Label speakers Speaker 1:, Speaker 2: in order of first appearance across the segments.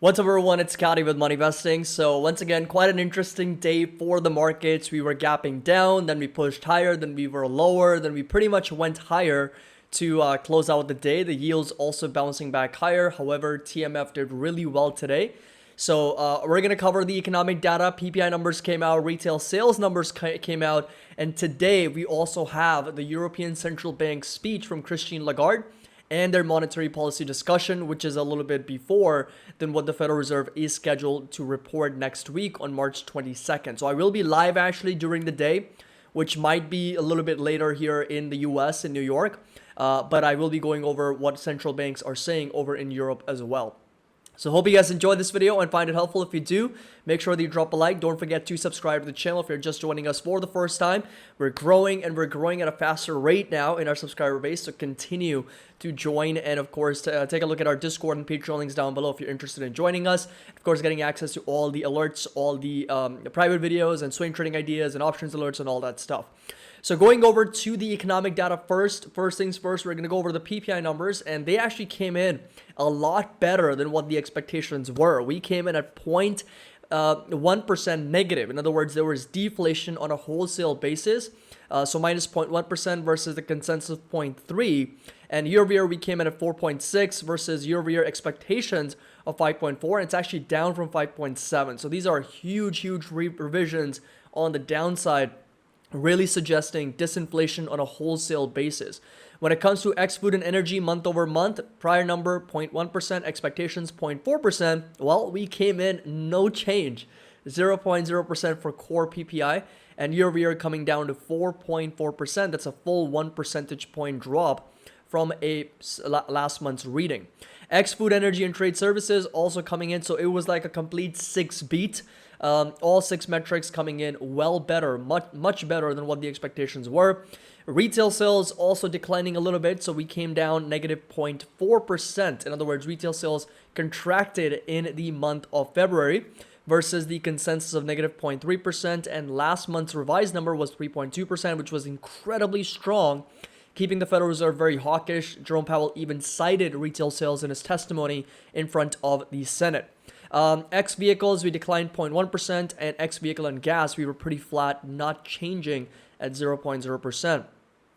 Speaker 1: What's up, everyone? It's Scotty with Money Vesting. So once again, quite an interesting day for the markets. We were gapping down, then we pushed higher, then we were lower, then we pretty much went higher to close out the day. The yields also bouncing back higher. However, TMF did really well today. So we're going to cover the economic data. PPI numbers came out, retail sales numbers came out, and today we also have the European Central Bank speech from Christine Lagarde and their monetary policy discussion, which is a little bit before than what the Federal Reserve is scheduled to report next week on March 22nd. So I will be live actually during the day, which might be a little bit later here in the US, in New York, but I will be going over what central banks are saying over in Europe as well. So hope you guys enjoyed this video and find it helpful. If you do, make sure that you drop a like. Don't forget to subscribe to the channel if you're just joining us for the first time. We're growing, and we're growing at a faster rate now in our subscriber base, so continue to join. And of course, take a look at our Discord and Patreon links down below if you're interested in joining us. Of course, getting access to all the alerts, all the private videos and swing trading ideas and options alerts and all that stuff. So going over to the economic data first things first, we're going to go over the PPI numbers, and they actually came in a lot better than what the expectations were. We came in at 0.1% negative. In other words, there was deflation on a wholesale basis, so minus 0.1% versus the consensus of 0.3. And year over year, we came in at 4.6 versus year over year expectations of 5.4. It's actually down from 5.7. So these are huge revisions on the downside, really suggesting disinflation on a wholesale basis. When it comes to ex-food and energy month over month, prior number 0.1%, expectations 0.4%. Well, we came in no change, 0.0% for core PPI, and year over year coming down to 4.4%. That's a full 1 percentage point drop from a last month's reading. Ex-food, energy, and trade services also coming in, so it was like a complete 6 beat. All 6 metrics coming in well better, much better than what the expectations were. Retail sales also declining a little bit, so we came down negative 0.4%. In other words, retail sales contracted in the month of February versus the consensus of negative 0.3%, and last month's revised number was 3.2%, which was incredibly strong, keeping the Federal Reserve very hawkish. Jerome Powell even cited retail sales in his testimony in front of the Senate. X vehicles, we declined 0.1%, and X vehicle and gas, we were pretty flat, not changing at 0.0%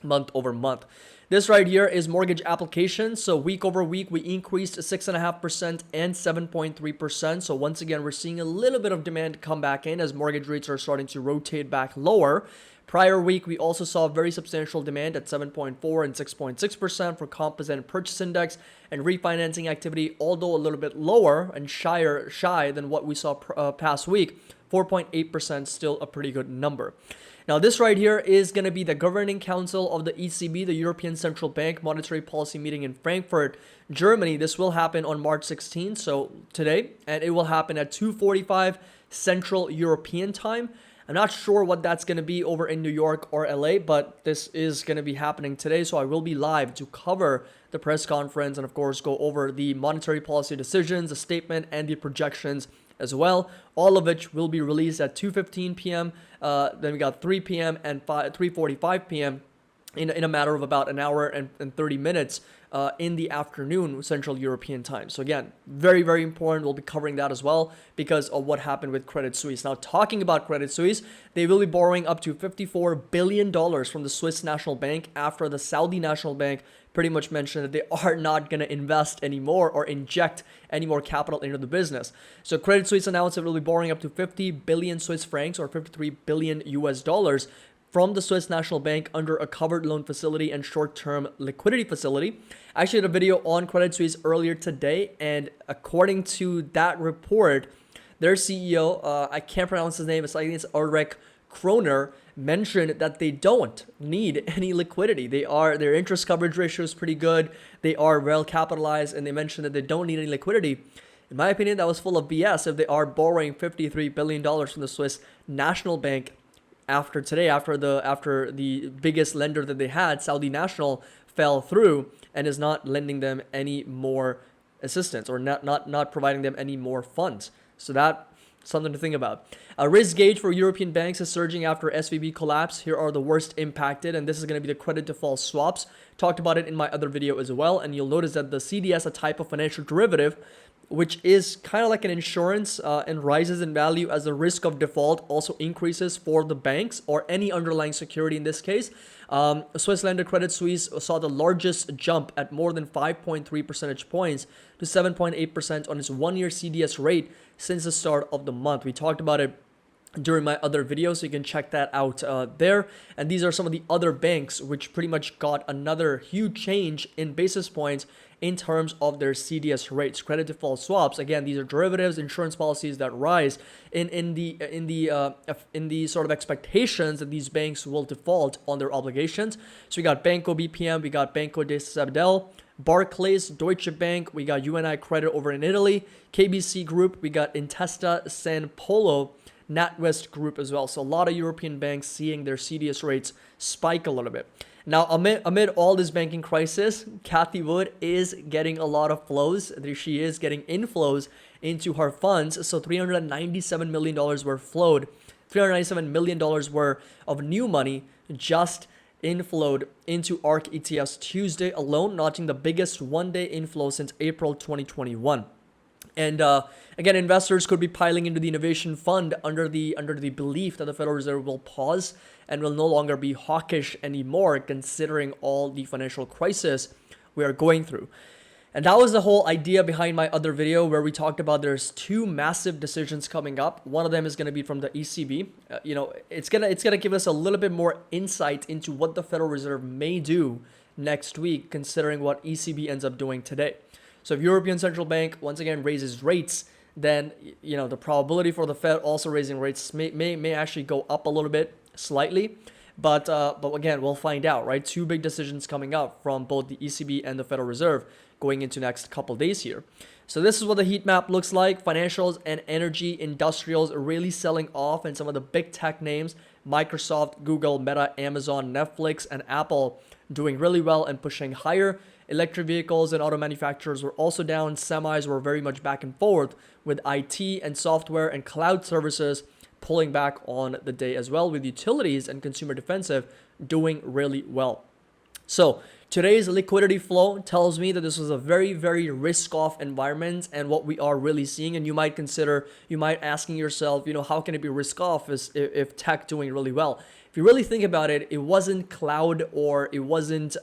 Speaker 1: month over month. This right here is mortgage applications. So week over week, we increased 6.5% and 7.3%. So once again, we're seeing a little bit of demand come back in as mortgage rates are starting to rotate back lower. Prior week, we also saw very substantial demand at 7.4 and 6.6% for composite and purchase index, and refinancing activity, although a little bit lower and shy than what we saw past week, 4.8%, still a pretty good number. Now, this right here is going to be the Governing Council of the ECB, the European Central Bank Monetary Policy Meeting in Frankfurt, Germany. This will happen on March 16th, so today, and it will happen at 2:45 Central European Time. I'm not sure what that's going to be over in New York or LA, but this is going to be happening today, so I will be live to cover the press conference and, of course, go over the monetary policy decisions, the statement, and the projections as well, all of which will be released at 2:15 p.m. Then we got 3 p.m. and 3:45 p.m. in a matter of about an hour and 30 minutes in the afternoon Central European time. So again, very important. We'll be covering that as well because of what happened with Credit Suisse. Now, talking about Credit Suisse, they will be borrowing up to $54 billion from the Swiss National Bank after the Saudi National Bank pretty much mentioned that they are not going to invest anymore or inject any more capital into the business. So Credit Suisse announced that it will be borrowing up to 50 billion Swiss francs or 53 billion US dollars from the Swiss National Bank under a covered loan facility and short-term liquidity facility. I actually did a video on Credit Suisse earlier today, and according to that report, their CEO, I can't pronounce his name, I think it's ARKK Kroner, mentioned that they don't need any liquidity. Their interest coverage ratio is pretty good. They are well capitalized, and they mentioned that they don't need any liquidity. In my opinion, that was full of BS if they are borrowing $53 billion from the Swiss National Bank after today, after the biggest lender that they had, Saudi National, fell through and is not lending them any more assistance or not providing them any more funds. So that something to think about. A risk gauge for European banks is surging after SVB collapse. Here are the worst impacted, and this is going to be the credit default swaps. Talked about it in my other video as well, and you'll notice that the CDS, a type of financial derivative, which is kind of like an insurance and rises in value as the risk of default also increases for the banks or any underlying security in this case. Swiss lender Credit Suisse saw the largest jump at more than 5.3 percentage points to 7.8% on its one-year CDS rate since the start of the month. We talked about it during my other video, so you can check that out there. And these are some of the other banks which pretty much got another huge change in basis points in terms of their CDS rates. Credit default swaps, again, these are derivatives, insurance policies that rise in the sort of expectations that these banks will default on their obligations. So we got Banco BPM, we got Banco de Sabadell, Barclays, Deutsche Bank, we got UNI Credit over in Italy, KBC Group, we got Intesa San Polo, NatWest Group as well. So a lot of European banks seeing their CDS rates spike a little bit. Now, amid all this banking crisis, Cathie Wood is getting a lot of flows. She is getting inflows into her funds. So $397 million were flowed. $397 million worth of new money just inflowed into ARK ETFs Tuesday alone, notching the biggest one-day inflow since April 2021. And again, investors could be piling into the innovation fund under the belief that the Federal Reserve will pause and will no longer be hawkish anymore, considering all the financial crisis we are going through. And that was the whole idea behind my other video, where we talked about there's two massive decisions coming up. One of them is going to be from the ECB. It's gonna give us a little bit more insight into what the Federal Reserve may do next week, considering what ECB ends up doing today. So if European Central Bank once again raises rates, then the probability for the Fed also raising rates may actually go up a little bit slightly. But again, we'll find out, right? Two big decisions coming up from both the ECB and the Federal Reserve going into next couple days here. So this is what the heat map looks like. Financials and energy, industrials really selling off, and some of the big tech names, Microsoft, Google, Meta, Amazon, Netflix, and Apple doing really well and pushing higher. Electric vehicles and auto manufacturers were also down. Semis were very much back and forth, with IT and software and cloud services pulling back on the day as well, with utilities and consumer defensive doing really well. So today's liquidity flow tells me that this was a very, very risk-off environment, and what we are really seeing, and you might asking yourself, how can it be risk-off if tech doing really well? If you really think about it, it wasn't cloud or it wasn't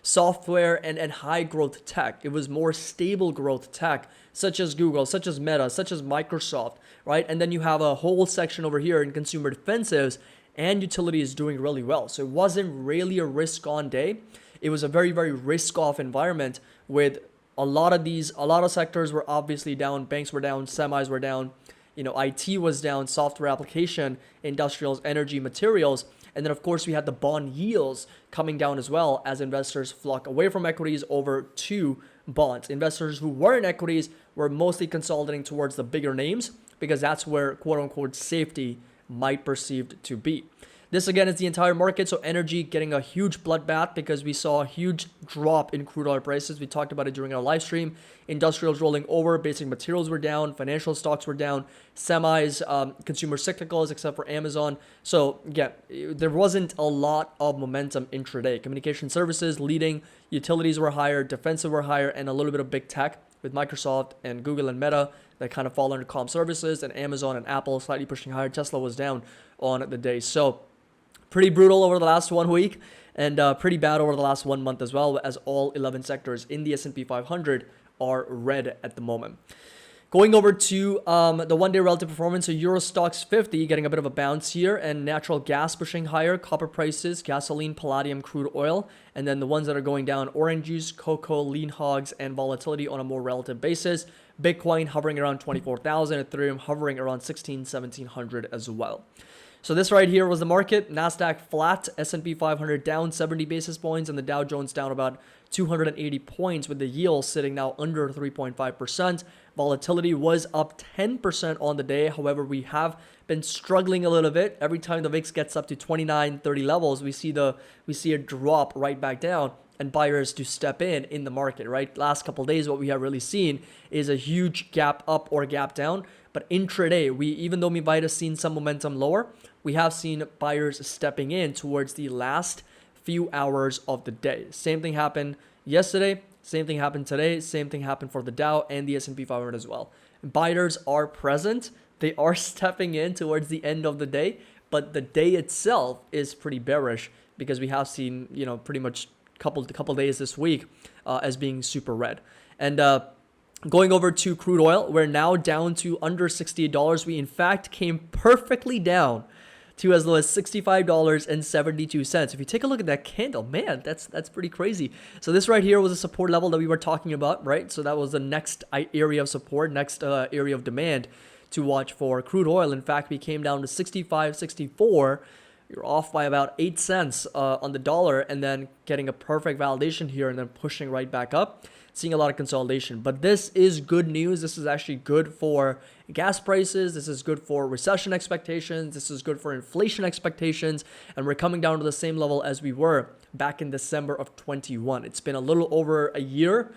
Speaker 1: software and high growth tech. It was more stable growth tech, such as Google, such as Meta, such as Microsoft, right? And then you have a whole section over here in consumer defensives, and utilities doing really well. So it wasn't really a risk on day. It was a very, very risk off environment, with a lot of sectors were obviously down. Banks were down, semis were down, IT was down, software application, industrials, energy, materials. And then, of course, we had the bond yields coming down as well, as investors flock away from equities over to bonds. Investors who were in equities were mostly consolidating towards the bigger names, because that's where quote unquote safety might perceived to be. This again is the entire market. So energy getting a huge bloodbath because we saw a huge drop in crude oil prices. We talked about it during our live stream. Industrials rolling over, basic materials were down, financial stocks were down, semis, consumer cyclicals, except for Amazon. So again, there wasn't a lot of momentum intraday. Communication services leading, utilities were higher, defensive were higher, and a little bit of big tech with Microsoft and Google and Meta that kind of fall under comm services, and Amazon and Apple slightly pushing higher. Tesla was down on the day. So pretty brutal over the last 1 week, and pretty bad over the last 1 month as well, as all 11 sectors in the S&P 500 are red at the moment. Going over to the one-day relative performance, so Euro Stoxx 50 getting a bit of a bounce here, and natural gas pushing higher, copper prices, gasoline, palladium, crude oil, and then the ones that are going down, orange juice, cocoa, lean hogs, and volatility on a more relative basis. Bitcoin hovering around 24,000, Ethereum hovering around 1700 as well. So this right here was the market. Nasdaq flat, S&P 500 down 70 basis points, and the Dow Jones down about 280 points, with the yield sitting now under 3.5%. Volatility was up 10% on the day. However, we have been struggling a little bit. Every time the VIX gets up to 29, 30 levels, we see a drop right back down, and buyers to step in the market, right? Last couple of days, what we have really seen is a huge gap up or gap down. But intraday, even though we might have seen some momentum lower, we have seen buyers stepping in towards the last few hours of the day. Same thing happened yesterday Same thing happened today. Same thing happened for the Dow and the S&P 500 as well. Buyers are present. They are stepping in towards the end of the day, but the day itself is pretty bearish because we have seen, pretty much couple days this week as being super red. And going over to crude oil, we're now down to under $68. We in fact came perfectly down to as low as $65.72. If you take a look at that candle, man, that's pretty crazy. So this right here was a support level that we were talking about, right? So that was the next area of support, next area of demand to watch for crude oil. In fact, we came down to 65.64. You're off by about 8 cents on the dollar, and then getting a perfect validation here and then pushing right back up, seeing a lot of consolidation. But this is good news. This is actually good for gas prices. This is good for recession expectations. This is good for inflation expectations. And we're coming down to the same level as we were back in December of 21. It's been a little over a year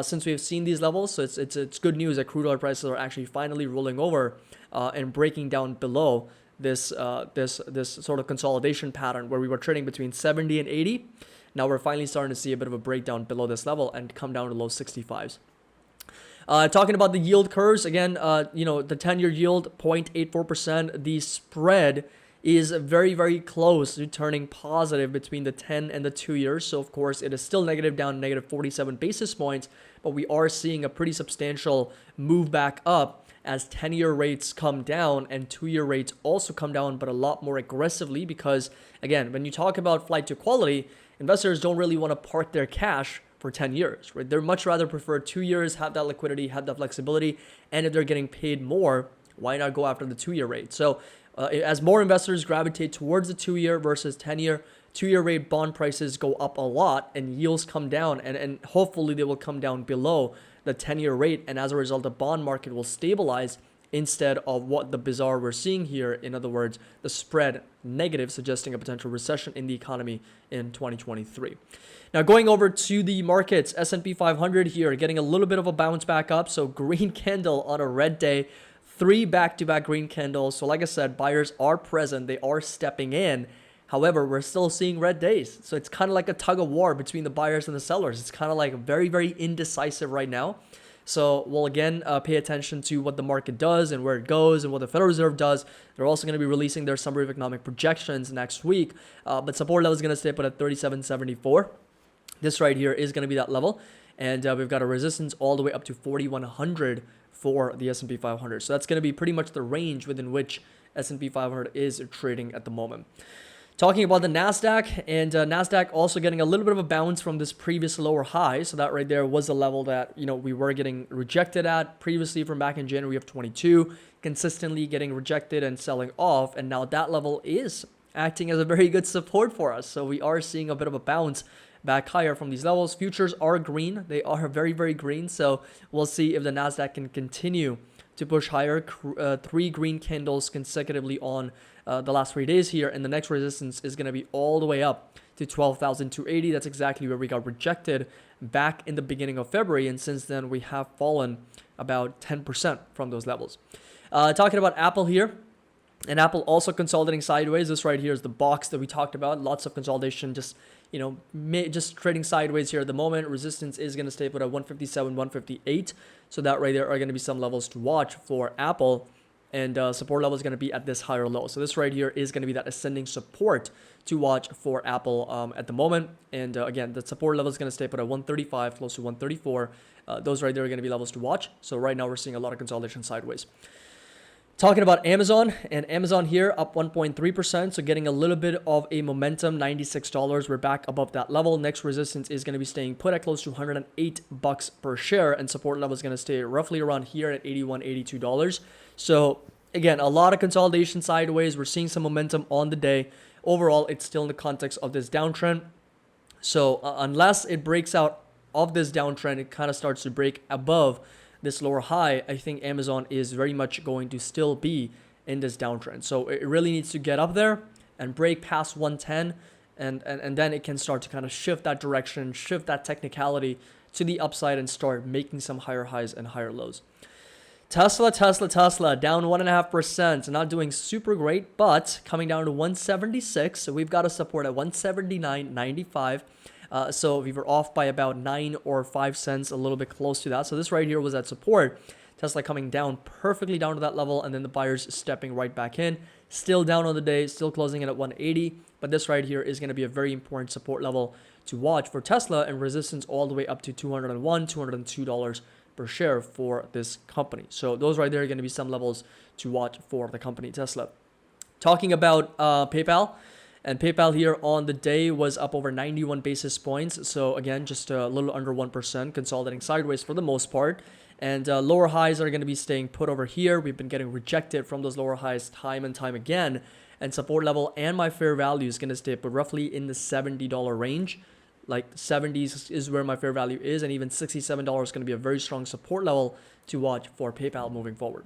Speaker 1: since we've seen these levels. So it's good news that crude oil prices are actually finally rolling over and breaking down below this sort of consolidation pattern where we were trading between 70 and 80. Now we're finally starting to see a bit of a breakdown below this level and come down to low 65s. Talking about the yield curves, again, the 10-year yield, 0.84%. The spread is very, very close to turning positive between the 10 and the 2 years. So, of course, it is still negative, down negative 47 basis points, but we are seeing a pretty substantial move back up as 10-year rates come down and 2-year rates also come down, but a lot more aggressively because, again, when you talk about flight to quality, investors don't really want to park their cash for 10 years, right? They're much rather prefer 2 years, have that liquidity, have that flexibility, and if they're getting paid more, why not go after the 2-year rate? So as more investors gravitate towards the 2-year versus 10-year, 2-year rate bond prices go up a lot and yields come down, and hopefully they will come down below the 10-year rate, and as a result, the bond market will stabilize instead of what the bizarre we're seeing here. In other words, the spread negative, suggesting a potential recession in the economy in 2023. Now going over to the markets, S&P 500 here getting a little bit of a bounce back up. So green candle on a red day, 3 back-to-back green candles. So like I said, buyers are present. They are stepping in. However, we're still seeing red days. So it's kind of like a tug of war between the buyers and the sellers. It's kind of like very, very indecisive right now. So we'll again pay attention to what the market does and where it goes and what the Federal Reserve does. They're also going to be releasing their summary of economic projections next week. But support level is going to stay put at 37.74. This right here is going to be that level. And we've got a resistance all the way up to 4,100 for the S&P 500. So that's going to be pretty much the range within which S&P 500 is trading at the moment. Talking about the NASDAQ, and NASDAQ also getting a little bit of a bounce from this previous lower high. So that right there was the level that, we were getting rejected at previously from back in January of 22, consistently getting rejected and selling off. And now that level is acting as a very good support for us. So we are seeing a bit of a bounce back higher from these levels. Futures are green. They are very, very green. So we'll see if the NASDAQ can continue to push higher. 3 green candles consecutively on the last 3 days here, and the next resistance is going to be all the way up to 12,280. That's exactly where we got rejected back in the beginning of February, and since then we have fallen about 10% from those levels. Talking about Apple here, and Apple also consolidating sideways. This right here is the box that we talked about. Lots of consolidation, just trading sideways here at the moment. Resistance is going to stay put at 157, 158. So that right there are going to be some levels to watch for Apple. And support level is going to be at this higher low. So this right here is going to be that ascending support to watch for Apple at the moment. And again, the support level is going to stay put at 135, close to 134. Those right there are going to be levels to watch. So right now we're seeing a lot of consolidation sideways. Talking about Amazon, and Amazon here up 1.3%, so getting a little bit of a momentum, $96. We're back above that level. Next resistance is going to be staying put at close to $108 per share, and support level is going to stay roughly around here at $81, $82. So again, a lot of consolidation sideways. We're seeing some momentum on the day. Overall, it's still in the context of this downtrend. So unless it breaks out of this downtrend, it kind of starts to break above this lower high, I think Amazon is very much going to still be in this downtrend. So it really needs to get up there and break past 110, and then it can start to kind of shift that direction, shift that technicality to the upside and start making some higher highs and higher lows. Tesla down 1.5%, not doing super great, but coming down to 176. So we've got a support at 179.95. So we were off by about 9 or 5 cents, a little bit close to that. So this right here was at support. Tesla coming down perfectly down to that level, and then the buyers stepping right back in. Still down on the day, still closing in at 180. But this right here is going to be a very important support level to watch for Tesla, and resistance all the way up to $201, $202 per share for this company. So those right there are going to be some levels to watch for the company Tesla. Talking about PayPal, and PayPal here on the day was up over 91 basis points. So again, just a little under 1%, consolidating sideways for the most part. And lower highs are going to be staying put over here. We've been getting rejected from those lower highs time and time again. And support level and my fair value is going to stay put roughly in the $70 range. Like 70s is where my fair value is, and even $67 is going to be a very strong support level to watch for PayPal moving forward.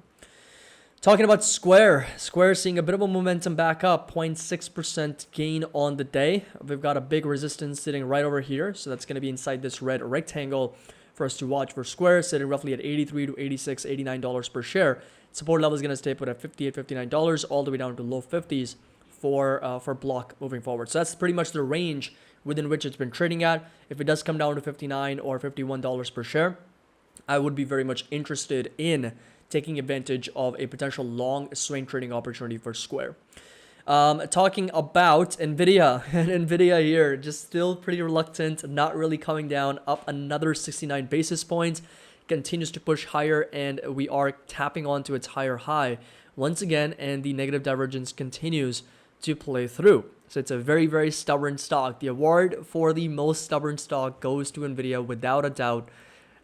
Speaker 1: Talking about Square seeing a bit of a momentum back up, 0.6% gain on the day. We've got a big resistance sitting right over here, so that's going to be inside this red rectangle for us to watch for Square, sitting roughly at $83 to $86, $89 per share. Support level is going to stay put at $58, $59, all the way down to low 50s for Block moving forward. So that's pretty much the range within which it's been trading at. If it does come down to $59 or $51 per share, I would be very much interested in taking advantage of a potential long swing trading opportunity for Square. Talking about NVIDIA, and NVIDIA here, just still pretty reluctant, not really coming down, up another 69 basis points, continues to push higher, and we are tapping onto its higher high once again, and the negative divergence continues to play through. So it's a very, very stubborn stock. The award for the most stubborn stock goes to NVIDIA without a doubt.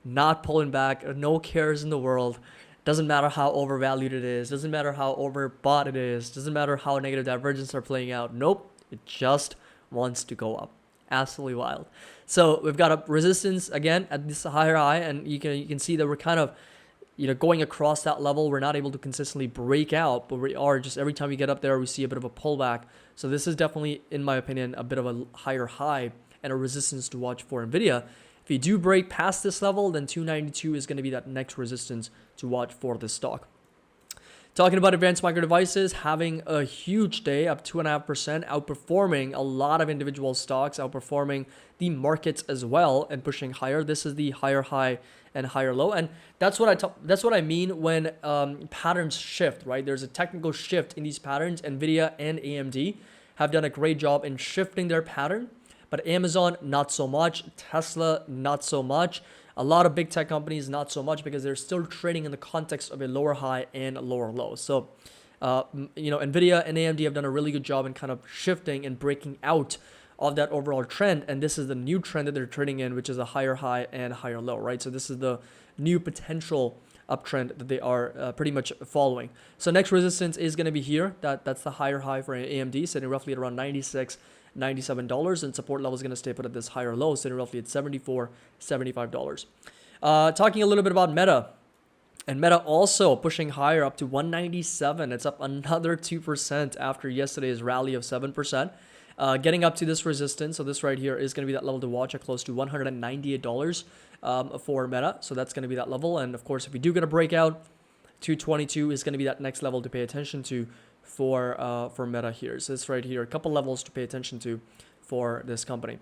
Speaker 1: Not pulling back, no cares in the world. Doesn't matter how overvalued it is. Doesn't matter how overbought it is. Doesn't matter how negative divergence are playing out. Nope, it just wants to go up. Absolutely wild. So we've got a resistance again at this higher high, and you can see that we're kind of going across that level. We're not able to consistently break out, but we are just every time we get up there, we see a bit of a pullback. So this is definitely, in my opinion, a bit of a higher high and a resistance to watch for NVIDIA. If you do break past this level, then 292 is going to be that next resistance to watch for this stock. Talking about advanced micro devices, having a huge day, up 2.5%, outperforming a lot of individual stocks, outperforming the markets as well, and pushing higher. This is the higher high and higher low, and that's what I mean when patterns shift, right? There's a technical shift in these patterns. NVIDIA and AMD have done a great job in shifting their pattern, but Amazon not so much, Tesla not so much. A lot of big tech companies, not so much, because they're still trading in the context of a lower high and a lower low. So, NVIDIA and AMD have done a really good job in kind of shifting and breaking out of that overall trend. And this is the new trend that they're trading in, which is a higher high and higher low, right? So this is the new potential uptrend that they are pretty much following. So next resistance is going to be here. That's the higher high for AMD, sitting roughly at around $96, $97, and support level is going to stay put at this higher low, sitting roughly at $74, $75. Talking a little bit about Meta, and Meta also pushing higher up to 197. It's up another 2% after yesterday's rally of 7%. Getting up to this resistance, so this right here is going to be that level to watch at close to $198 for Meta. So that's going to be that level, and of course, if we do get a breakout, 222 is going to be that next level to pay attention to for Meta here. So this right here, a couple levels to pay attention to for this company.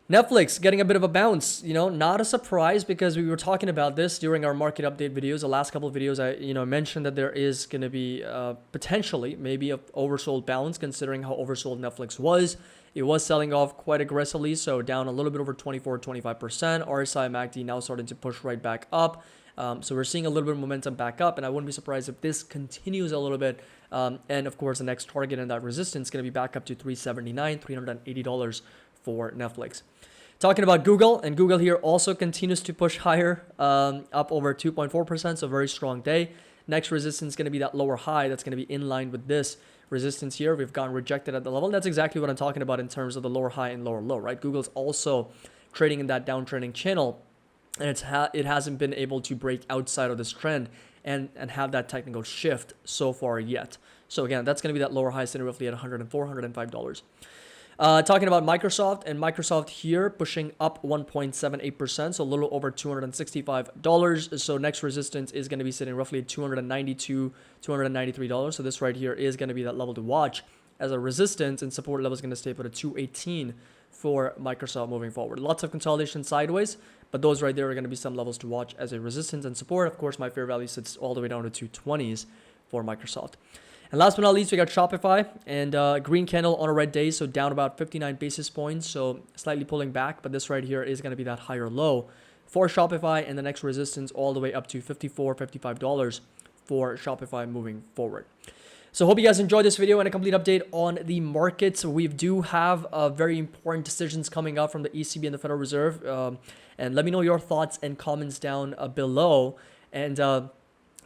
Speaker 1: Netflix getting a bit of a bounce, not a surprise, because we were talking about this during our market update videos. The last couple of videos, I mentioned that there is going to be potentially maybe a oversold bounce, considering how oversold Netflix was. It was selling off quite aggressively, so down a little bit over 24-25%. RSI MACD now starting to push right back up. So we're seeing a little bit of momentum back up, and I wouldn't be surprised if this continues a little bit. And of course, the next target and that resistance is going to be back up to $379, $380 for Netflix. Talking about Google, and Google here also continues to push higher, up over 2.4%, so very strong day. Next resistance is going to be that lower high. That's going to be in line with this resistance here. We've gotten rejected at the level. That's exactly what I'm talking about in terms of the lower high and lower low, right? Google's also trading in that downtrending channel, and it hasn't been able to break outside of this trend and have that technical shift so far yet. So again, that's going to be that lower high, sitting roughly at $104, $105. Talking about Microsoft, and Microsoft here pushing up 1.78%, so a little over $265. So next resistance is going to be sitting roughly at $292, $293. So this right here is going to be that level to watch as a resistance, and support level is going to stay put at 218 for Microsoft moving forward. Lots of consolidation sideways, but those right there are going to be some levels to watch as a resistance and support. Of course, my fair value sits all the way down to 220s for Microsoft. And last but not least, we got Shopify and green candle on a red day, so down about 59 basis points, so slightly pulling back, but this right here is going to be that higher low for Shopify, and the next resistance all the way up to $54, $55 for Shopify moving forward. So hope you guys enjoyed this video and a complete update on the markets. We do have very important decisions coming up from the ECB and the Federal Reserve, and let me know your thoughts and comments down below. And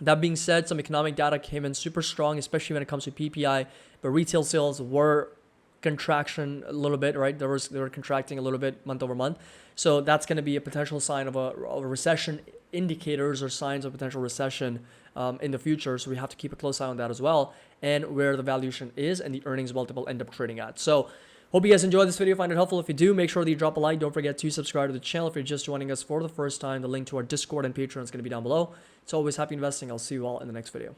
Speaker 1: that being said, some economic data came in super strong, especially when it comes to PPI, but retail sales were contraction a little bit, right? They were contracting a little bit month over month. So that's going to be a potential sign of a recession, indicators or signs of potential recession in the future. So we have to keep a close eye on that as well, and where the valuation is and the earnings multiple end up trading at. So hope you guys enjoyed this video, find it helpful. If you do, make sure that you drop a like. Don't forget to subscribe to the channel. If you're just joining us for the first time, the link to our Discord and Patreon is going to be down below. It's always happy investing. I'll see you all in the next video.